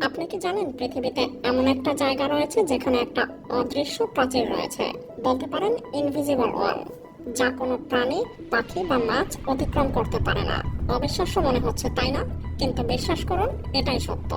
আপনি কি জানেন পৃথিবীতে এমন একটা জায়গা রয়েছে যেখানে একটা অদৃশ্য প্রাচীর রয়েছে, বলতে পারেন ইনভিজিবল ওয়াল, যা কোনো প্রাণী, পাখি বা মাছ অতিক্রম করতে পারে না। অবিশ্বাস্য মনে হচ্ছে, তাই না? কিন্তু বিশ্বাস করুন, এটাই সত্য।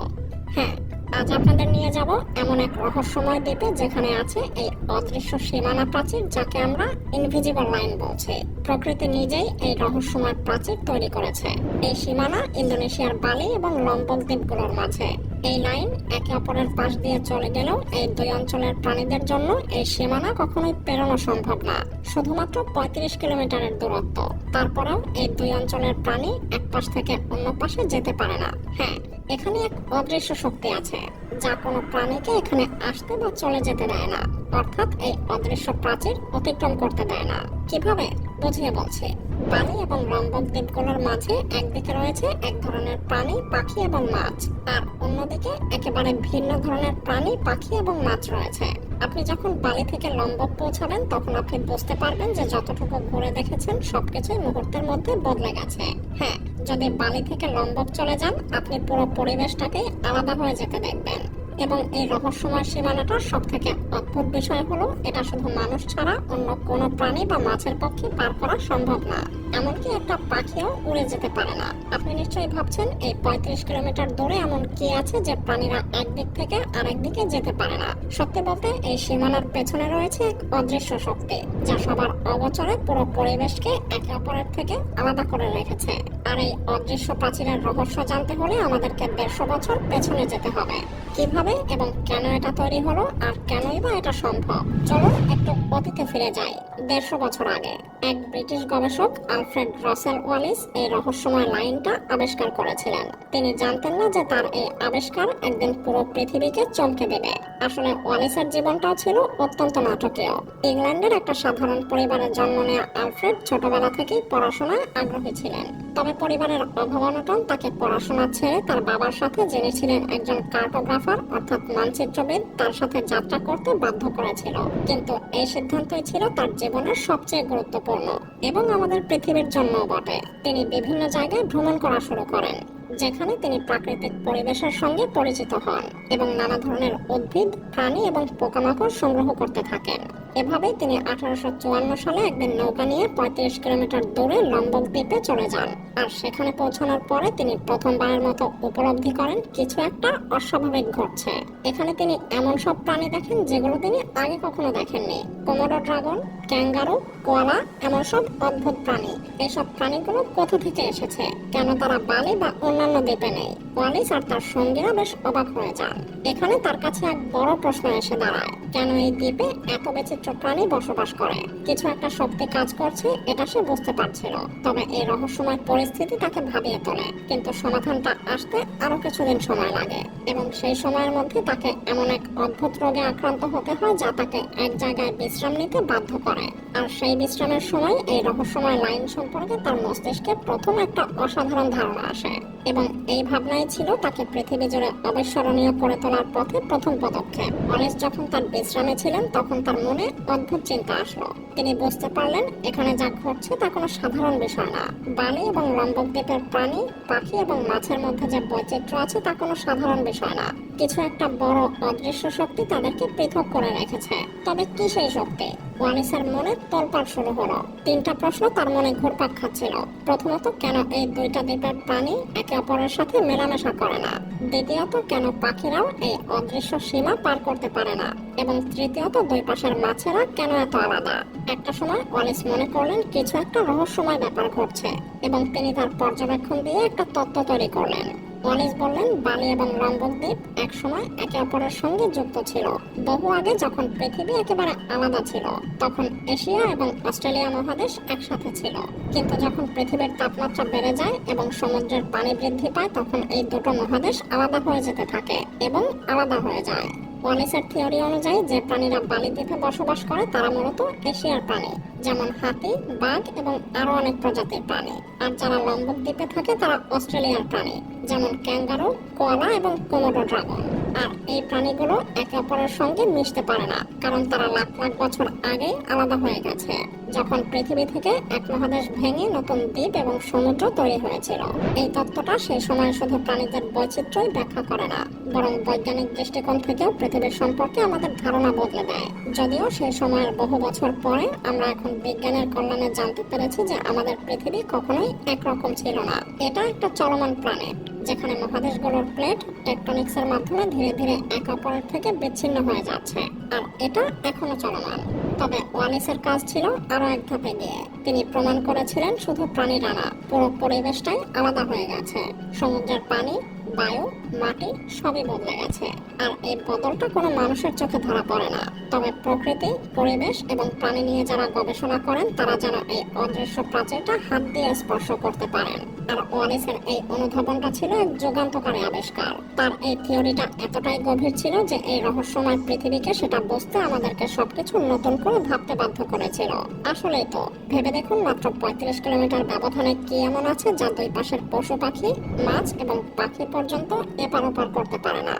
হ্যাঁ, আজ আপনাদের নিয়ে যাব এমন এক রহস্যময় দ্বীপে যেখানে আছে এই অদৃশ্য সীমানা প্রাচীর, যাকে আমরা ইনভিজিবল লাইন বলছি। প্রকৃতি নিজেই এই রহস্যময় প্রাচীর তৈরি করেছে। এই সীমানা ইন্দোনেশিয়ার বালি এবং লম্বক দ্বীপগুলোর মাঝে। এই লাইন একে অপরের পাশ দিয়ে চলে গেলেও এই দুই অঞ্চলের প্রাণীদের জন্য এই সীমানা কখনোই পেরোনো সম্ভব না। শুধুমাত্র 35 কিলোমিটারের দূরত্ব। তারপরেও এই দুই অঞ্চলের প্রাণী এক পাশ থেকে অন্য পাশে যেতে পারে না। হ্যাঁ, এখানে এক অদৃশ্য শক্তি আছে, যা কোনো প্রাণীকে এখানে আসতে বা চলে যেতে দেয় না। অর্থাৎ এই অদৃশ্য প্রাচীর অতিক্রম করতে দেয় না। কিভাবে? বুঝিয়ে বলছি। বালি এবং লম্বক দ্বীপগুলোর মাঝে একদিকে রয়েছে এক ধরনের প্রাণী, পাখি এবং মাছ, আর অন্যদিকে একেবারে ভিন্ন ধরনের প্রাণী, পাখি এবং মাছ রয়েছে। আপনি যখন বালি থেকে লম্বক পৌঁছাবেন তখন আপনি বুঝতে পারবেন যে যতটুকু ঘুরে দেখেছেন সবকিছুই মুহূর্তের মধ্যে বদলে গেছে। হ্যাঁ, যদি বালি থেকে লম্বক চলে যান, আপনি পুরো পরিবেশটাকেই আলাদা হয়ে যেতে দেখবেন। এবং এই রহস্যময় সীমানাটার সব থেকে অদ্ভুত বিষয় হলো, এটা শুধু মানুষ ছাড়া অন্য কোনো প্রাণী বা মাছের পক্ষে পার করা সম্ভব না। এমনকি একটা পাখিও উড়ে যেতে পারে না। আপনি নিশ্চয়ই ভাবছেন, এই 35 কিলোমিটার দূরে এমন কি আছে যে প্রাণীরা একদিক থেকে আরেক দিকে যেতে পারে না? সত্যি বলতে, এই সীমানার পেছনে রয়েছে এক অদৃশ্য শক্তি, যা সবার অগোচরে পুরো পরিবেশকে একে অপরের থেকে আলাদা করে রেখেছে। আর এই অদৃশ্য প্রাচীরের রহস্য জানতে হলে আমাদেরকে 150 বছর পেছনে যেতে হবে। কিভাবে এবং কেন এটা তৈরি হলো, আর কেনই বা এটা সম্ভব? চলুন একটু অতীতে ফিরে যাই। 150 বছর আগে এক ব্রিটিশ গবেষক আলফ্রেড রাসেল ওয়ালিস এই রহস্যময় লাইনটা আবিষ্কার করেছিলেন। তিনি জানতেন না যে তার এই আবিষ্কার একদিন পুরো পৃথিবীকে চমকে দেবে। আসলে ওয়ালিসের জীবনটাও ছিল অত্যন্ত নাটকীয়। ইংল্যান্ডের একটা সাধারণ পরিবারে জন্ম নেওয়া আলফ্রেড ছোটবেলা থেকেই পড়াশোনায় আগ্রহী ছিলেন। তবে পরিবারের অভাব-অনটন তাকে পড়াশোনা ছেড়ে তার বাবার সাথে, যিনি ছিলেন একজন কার্টোগ্রাফার অর্থাৎ মানচিত্রবিদ, তার সাথে যাত্রা করতে বাধ্য করেছিল। কিন্তু এই সিদ্ধান্তই ছিল তার জীবনের সবচেয়ে গুরুত্বপূর্ণ, এবং আমাদের পৃথিবীর জন্যও বটে। তিনি বিভিন্ন জায়গায় ভ্রমণ করা শুরু করেন, যেখানে তিনি প্রাকৃতিক পরিবেশের সঙ্গে পরিচিত হন এবং নানা ধরনের উদ্ভিদ, প্রাণী এবং পোকামাকড় সংগ্রহ করতে থাকেন। এভাবেই তিনি 1854 সালে একদিন নৌকা নিয়ে 35 কিলোমিটার দূরে লম্বক দ্বীপে চলে যান। আর সেখানে পৌঁছানোর পরে তিনি প্রথমবারের মতো উপলব্ধি করেন কিছু একটা অস্বাভাবিক ঘটছে। এখানে তিনি এমন সব প্রাণী দেখেন যেগুলো তিনি আগে কখনো দেখেননি। কোমোডো ড্রাগন, ক্যাঙ্গারু, কোয়ালা, এমন সব অদ্ভুত প্রাণী। এইসব প্রাণীগুলো কোথা থেকে এসেছে, কেন তারা বালি বা অন্যান্য দ্বীপে নেই? ওয়ালিস আর তার সঙ্গীরা বেশ অবাক হয়ে যান। এখানে তার কাছে এক বড় প্রশ্ন এসে দাঁড়ায়, কেন এই দ্বীপে এত বিচিত্র প্রাণী বসবাস করে? কিছু একটা শক্তি কাজ করছে, এটা সে বুঝতে পারছিল। তবে এই রহস্যময় পরিস্থিতি তাকে ভাবিয়ে তোলে, কিন্তু সমাধানটা আসতে আরো কিছুদিন সময় লাগে। এবং সেই সময়ের মধ্যে তাকে এমন এক অদ্ভুত রোগে আক্রান্ত হতে হয় যা তাকে এক জায়গায় বিশ্রাম নিতে বাধ্য করে। আর সেই বিশ্রামের সময় এই রহস্যময় লাইন সম্পর্কে তার মস্তিষ্কে প্রথম একটা অসাধারণ ধারণা আসে, এবং এই ভাবনাই ছিল তাকে পৃথিবী জুড়ে অবিস্মরণীয় করে তোলার পথে প্রথম পদক্ষেপ। ওয়ালিস যখন তার বিশ্রামে ছিলেন তখন তার মনে অদ্ভুত চিন্তা আসলো। তিনি বুঝতে পারলেন এখানে যা ঘটছে তা কোনো সাধারণ বিষয় না। বালি এবং লম্বক দ্বীপের প্রাণী, পাখি এবং মাছের মধ্যে যে বৈচিত্র্য আছে তা কোনো সাধারণ বিষয় না। কিছু একটা বড় অদৃশ্য শক্তি তাদেরকে পৃথক করে রেখেছে। তবে কি সেই শক্তি? ওয়ালিসের মনে তোলপাড় শুরু হলো। 3টা প্রশ্ন তার মনে ঘুরপাক খাচ্ছিল। প্রথমত, কেন এই দুইটা দ্বীপের প্রাণী একে অপরের সাথে মেলামেশা করে না? দ্বিতীয়ত, কেন পাখিরাও এই অদৃশ্য সীমা পার করতে পারে না? এবং তৃতীয়ত, দুই পাশের মাছেরা কেন এত আলাদা? একটা সময় ওয়ালিস মনে করলেন কিছু একটা রহস্যময় ব্যাপার ঘটছে, এবং তিনি তার পর্যবেক্ষণ দিয়ে একটা তত্ত্ব তৈরি করলেন। ওয়ালিস বললেন, বালি এবং লম্বক দ্বীপ একসময় একে অপরের সঙ্গে যুক্ত ছিল। বহু আগে যখন পৃথিবী একেবারে আলাদা ছিল, তখন এশিয়া এবং অস্ট্রেলিয়া মহাদেশ একসাথে ছিল। কিন্তু যখন পৃথিবীর তাপমাত্রা বেড়ে যায় এবং সমুদ্রের পানি বৃদ্ধি পায়, তখন এই দুটো মহাদেশ আলাদা হয়ে যেতে থাকে এবং আলাদা হয়ে যায়। ওয়ালিসের থিওরি অনুযায়ী যে প্রাণীরা বালি দ্বীপে বসবাস করে তারা মূলত এশিয়ার প্রাণী, যেমন হাতি, বাঘ এবং আরো অনেক প্রজাতির প্রাণী। আর যারা লম্বক দ্বীপে থাকে তারা অস্ট্রেলিয়ার প্রাণী, যেমন ক্যাঙ্গারু, কোয়ালা এবং কোমোডো ড্রাগন। আর এই প্রাণীগুলো একে অপরের সঙ্গে মিশতে পারে না, কারণ তারা লাখ লাখ বছর আগে আলাদা হয়ে গেছে, যখন পৃথিবী থেকে এক মহাদেশ ভেঙে নতুন দ্বীপ এবং সমুদ্র তৈরি হয়েছিল। এই তত্ত্বটা সেই সময় শুধু প্রাণীদের বৈচিত্র্যই ব্যাখ্যা করে না, বরং বৈজ্ঞানিক দৃষ্টিকোণ থেকেও পৃথিবীর সম্পর্কে আমাদের ধারণা বদলে দেয়। যদিও সেই সময়ের বহু বছর পরে আমরা এখন বিজ্ঞানের কল্যাণে জানতে পেরেছি যে আমাদের পৃথিবী কখনোই একরকম ছিল না। এটা একটা চলমান প্ল্যানেট, যেখানে মহাদেশগুলোর প্লেট টেকটনিক্সের মাধ্যমে ধীরে ধীরে একে অপরের থেকে বিচ্ছিন্ন হয়ে যাচ্ছে, আর এটা এখনো চলমান। তবে ওয়ালিসের কাজ ছিল আরো এক ধাপে গিয়ে। তিনি প্রমাণ করেছিলেন শুধু প্রাণীরা না, পুরো পরিবেশটাই আলাদা হয়ে গেছে। সমুদ্রের পানি, বায়ু, মাটি সবই বদলে গেছে, আর এই বদলটা কোনো মানুষের চোখে ধরা পড়ে না। তবে প্রকৃতি, পরিবেশ এবং প্রাণী নিয়ে যারা গবেষণা করেন তারা যেন এই অদৃশ্য প্রাচীরটা হাত দিয়ে স্পর্শ করতে পারেন। আর ওয়ালিসের এই অনুধাবনটা ছিল এক যুগান্তকারী আবিষ্কার। তার এই থিওরিটা এতটাই গভীর ছিল যে এই রহস্যময় পৃথিবীকে সেটা বুঝতে আমাদেরকে সবকিছু নতুন করে ভাবতে বাধ্য করেছিল। আসলেই তো, ভেবে দেখুন, মাত্র 35 কিলোমিটার ব্যবধানে কি এমন আছে যা দুই পাশের পশু পাখি, মাছ এবং পাখি পর্যন্ত এপার ওপার করতে পারে না।